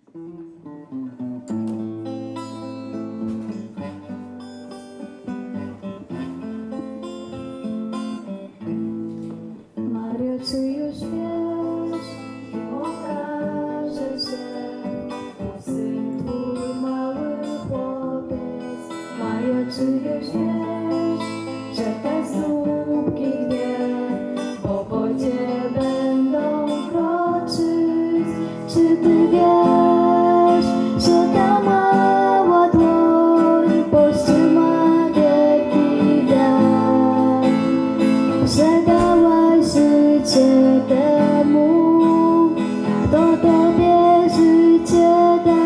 Mario, czy już wiesz, kim okaże się syn twój mały chłopiec? Mario, czy już wiesz, że te słupki dwie po wodzie będą kroczyć? Czy ty wiesz, że ta mała dłoń powstrzyma wielki wiatr? Że dałaś życie temu, kto tobie życie da.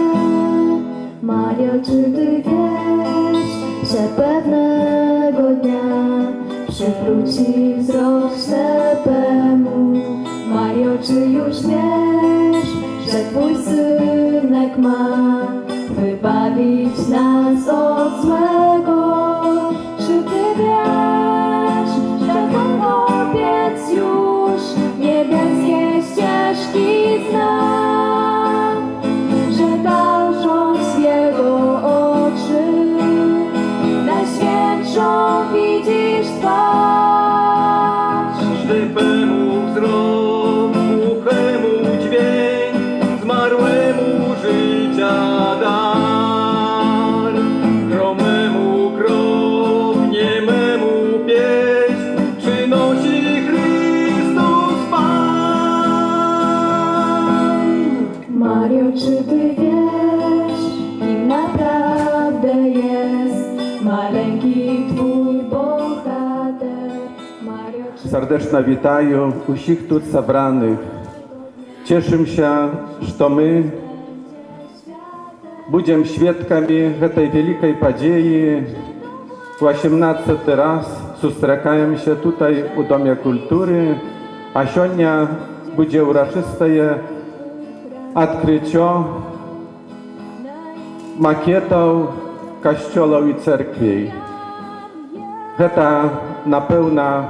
Mario, czy ty wiesz, że pewnego dnia przywróci wzrok ślepemu? Mario, czy już wiesz, że twój synek ma wybawić nas od złego? Czy ty wiesz, że twój chłopiec już niebieskie ścieżki zna? Że patrząc w jego oczy najświętszą widzisz twarz? Ślepemu wzrok, głuchemu dźwięk, zmarłemu życia dar. Chromemu krok, niememu pieśń przynosi Chrystus Pan. Mario, czy ty wiesz, kim naprawdę jest maleńki twój bohater? Mario, czy Serdecznie witaję усіх тут собраnych. Cieszę się, że my będziemy świadkami tej wielkiej podziei. 18 raz spotykamy się tutaj u Domie Kultury, a dzisiaj będzie uroczyste odkrycie makietów kościołów i cerkwi. To na pewno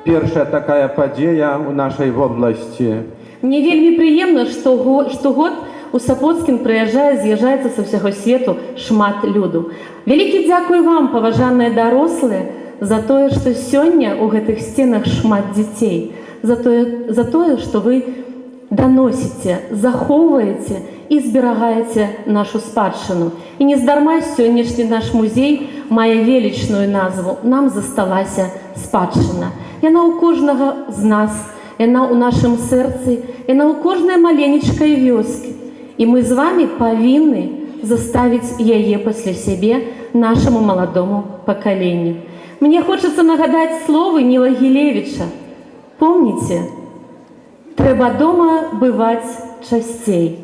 pierwsza taka podzieja u naszej области. Мне вельмі прыемна, штогод у Сапоцкін прыязджае, з'язджаецца са ўсяго свету шмат люду. Вялікі дзякуй вам, паважаныя дарослыя, за тое, што сёння ў гэтых сценах шмат дзяцей, за тое, што вы даносіце, захоўваеце і зберагаеце нашу спадчыну. І нездарма сённяшні наш музей мае велічную назву «Нам засталася спадчына». Яна ў кожнага з нас, яна ў нашым сэрцы, яна ў кожнай маленечкай вёскі. І мы з вами павінны заставіць яе пасля сябе нашаму маладому пакаленню. Мне хочацца нагадаць словы Ніла Гілевіча. Помніце, трэба дома бываць часцей,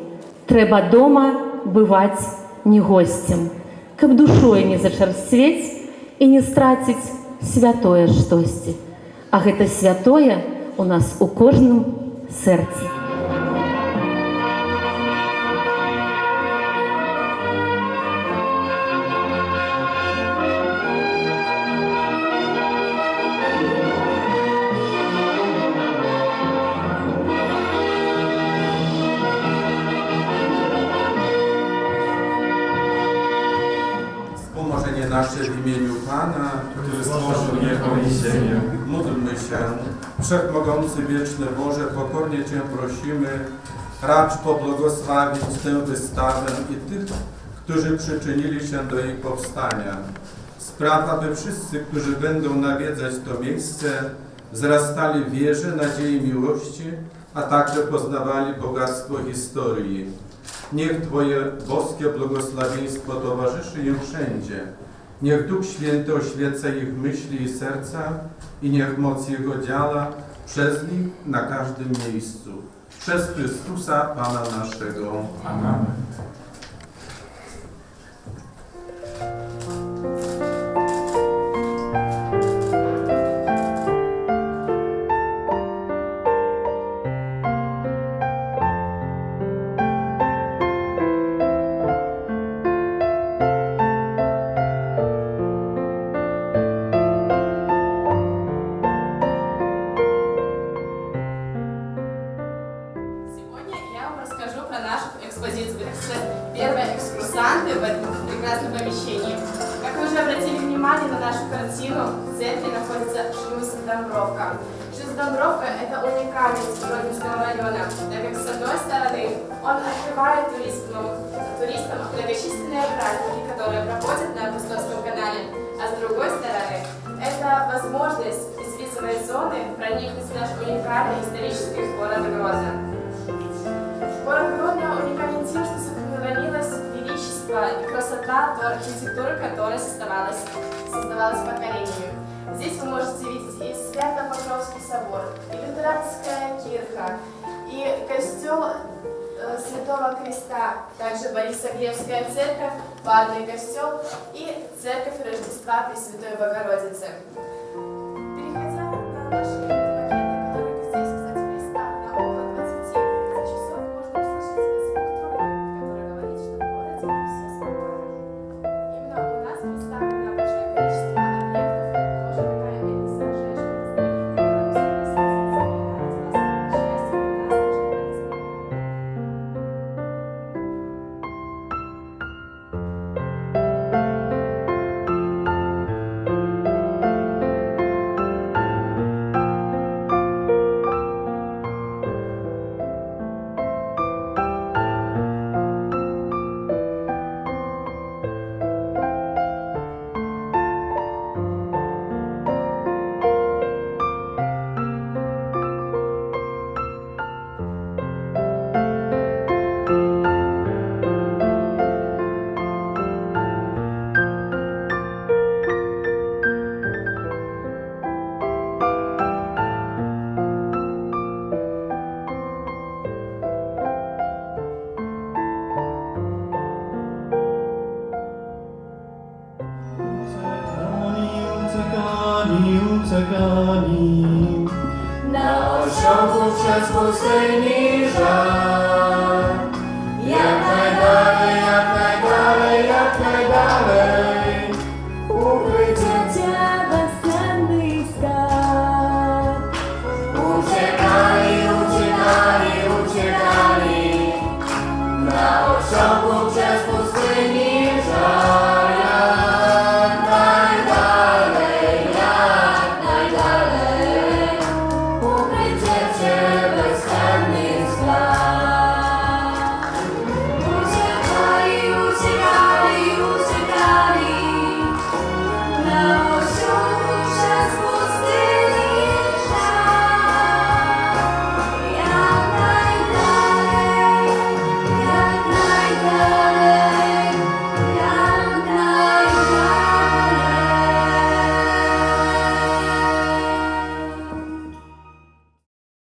трэба дома бываць не госцем, каб душой не зачарсцвець і не страціць святое штосьці. А гэта святое у нас у кожным сэрцы. Wspomożenie nasze w imieniu Pana, który stworzył niebo i ziemię. Módlmy się. Wszechmogący, wieczny Boże, pokornie Cię prosimy, racz pobłogosławić tę wystawę i tych, którzy przyczynili się do jej powstania. Spraw, aby wszyscy, którzy będą nawiedzać to miejsce, wzrastali w wierze, nadziei, miłości, a także poznawali bogactwo historii. Niech Twoje boskie błogosławieństwo towarzyszy im wszędzie. Niech Duch Święty oświeca ich myśli i serca i niech moc Jego działa przez nich na każdym miejscu. Przez Chrystusa Pana naszego. Amen. экспозицию, так сказать, первые экскурсанты в этом прекрасном помещении. Как вы уже обратили внимание на нашу картину, в центре находится шлюз Домбровка. Шлюз Домбровка – это уникальность Гродненского района, так как с одной стороны он открывает туристам многочисленные праздники, которые проходят на Апостольском канале, а с другой стороны это возможность из визовой зоны проникнуть в наш уникальный исторический город Гродно. Город Гродно уникален тем, что сохранилось величество и красота той архитектуры, которая создавалась поколениями. Здесь вы можете видеть и Свято-Покровский собор, и Лютеранская кирха, и костел Святого Креста, также Борисоглебская церковь, Парный костел и церковь Рождества Пресвятой Богородицы. Переходя на наши макеты, которые здесь, кстати, представлены, около 20 часов можно услышать звук трубы, который говорит, что в городе все спокойно. Именно у нас представлено большое количество объектов, тоже такая пейзажная uciekani. Na osiołku przez pustyni żal. Jak najdalej, jak najdalej, jak najdalej. Ukrycie Cię bezcenny skarb. Uciekali, uciekali, uciekali. Na osiołku przez